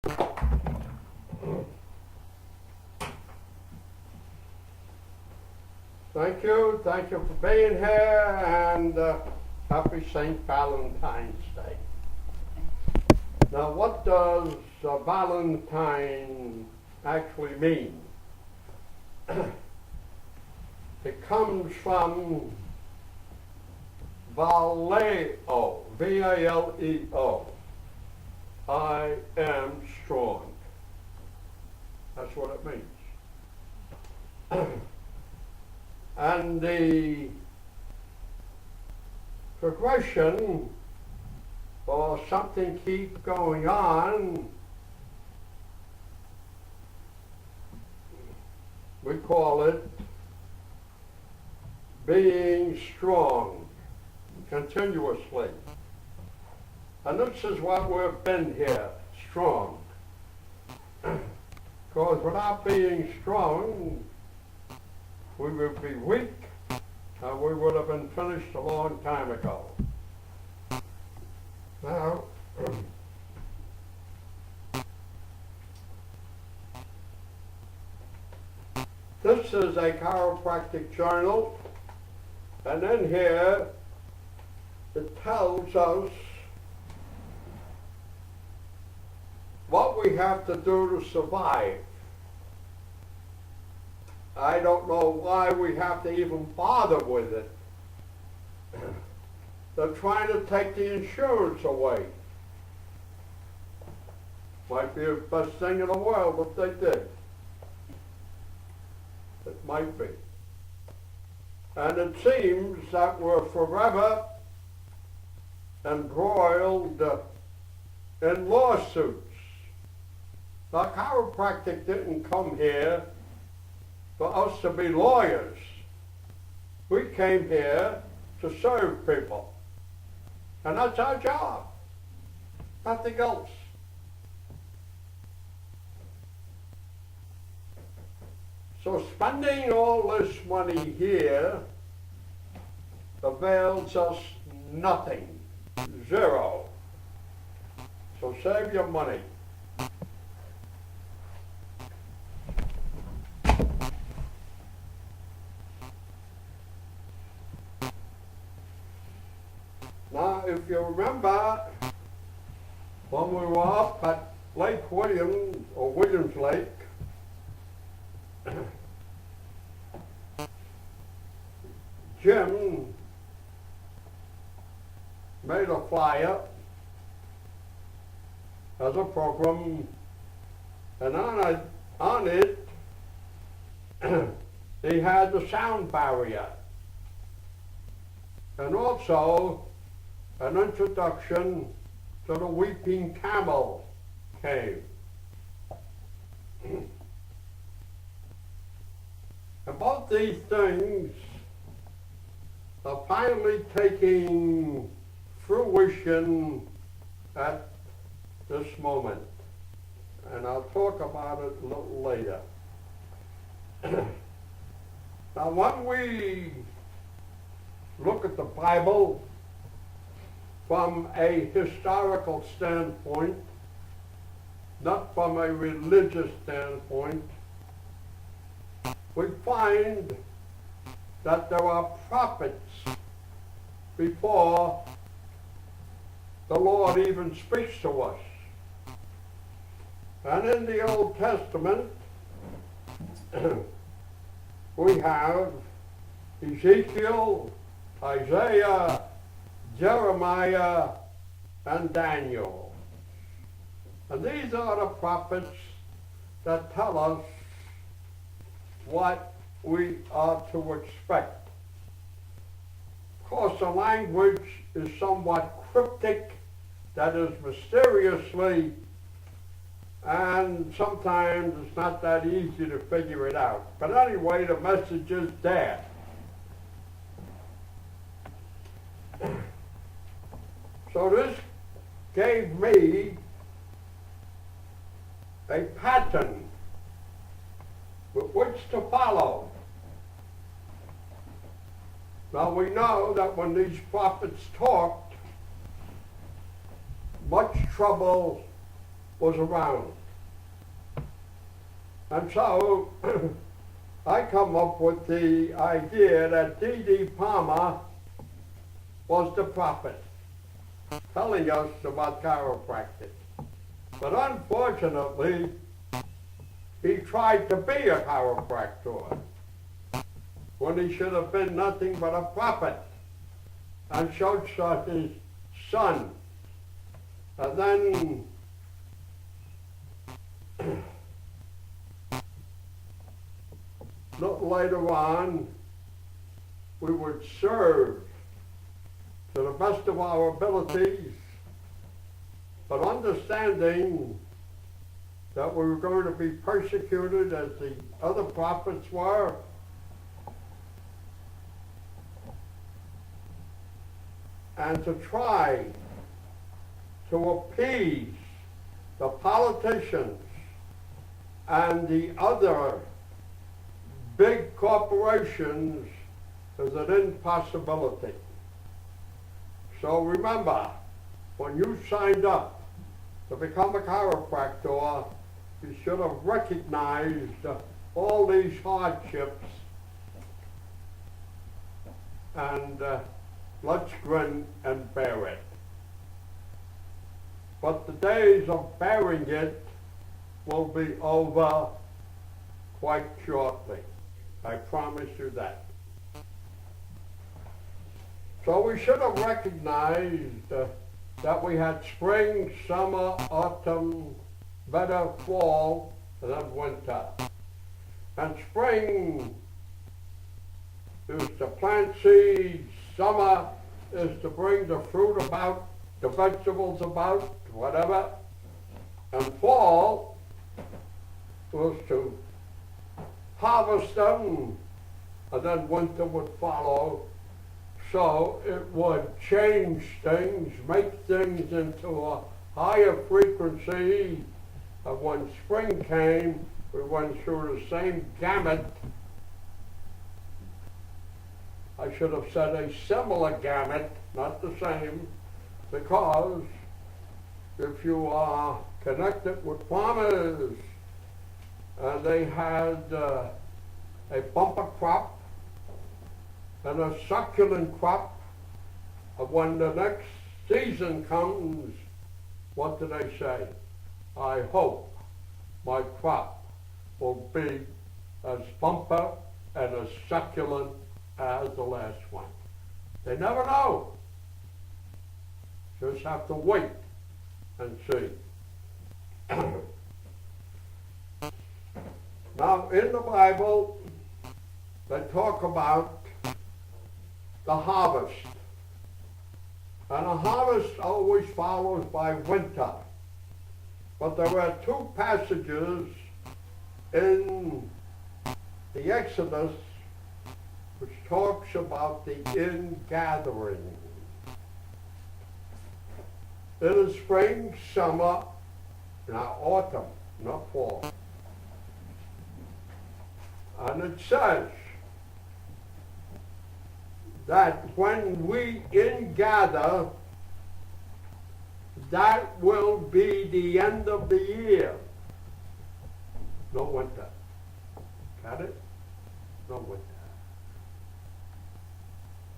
Thank you for being here, and happy St. Valentine's Day. Now, what does Valentine actually mean? It comes from Valeo, V-A-L-E-O. I am strong. That's what it means. And the progression, or something keep going on, we call it being strong continuously. And this is what we've been here, strong. Because without being strong, we would be weak, and we would have been finished a long time ago. Now, this is a chiropractic journal, and in here it tells us what we have to do to survive. I don't know why we have to even bother with it. They're trying to take the insurance away. Might be the best thing in the world if they did. It might be. And it seems that we're forever embroiled in lawsuits. Now, chiropractic didn't come here for us to be lawyers. We came here to serve people. And that's our job. Nothing else. So spending all this money here avails us nothing. Zero. So save your money. Now, if you remember, when we were up at Lake Williams, or Williams Lake, Jim made a flyer as a program, and on it he had the sound barrier, and also an introduction to the Weeping Camel cave. And both these things are finally taking fruition at this moment. And I'll talk about it a little later. Now, when we look at the Bible from a historical standpoint, not from a religious standpoint, we find that there are prophets before the Lord even speaks to us. And in the Old Testament, we have Ezekiel, Isaiah, Jeremiah, and Daniel. And these are the prophets that tell us what we are to expect. Of course, the language is somewhat cryptic, that is mysteriously, and sometimes it's not that easy to figure it out. But anyway, the message is there. So this gave me a pattern with which to follow. Now we know that when these prophets talked, much trouble was around. And so I come up with the idea that D.D. Palmer was the prophet, telling us about chiropractic. But unfortunately, he tried to be a chiropractor when he should have been nothing but a prophet, and showed his son. And then later on, we would serve to the best of our abilities, but understanding that we were going to be persecuted as the other prophets were, and to try to appease the politicians and the other big corporations is an impossibility. So remember, when you signed up to become a chiropractor, you should have recognized all these hardships, and let's grin and bear it. But the days of bearing it will be over quite shortly. I promise you that. So we should have recognized that we had spring, summer, autumn, better fall than winter. And spring is to plant seeds, summer is to bring the fruit about, the vegetables about, whatever, and fall was to harvest them, and then winter would follow. So it would change things, make things into a higher frequency. And when spring came, we went through the same gamut. I should have said a similar gamut, not the same, because if you are connected with farmers, they had a bumper crop and a succulent crop. When the next season comes, what do they say? I hope my crop will be as bumper and as succulent as the last one. They never know. Just have to wait and see. Now, in the Bible, they talk about the harvest. And a harvest always follows by winter. But there were two passages in the Exodus which talks about the ingathering. It is spring, summer, now autumn, not fall. And it says that when we ingather, that will be the end of the year. No winter. Got it? No winter.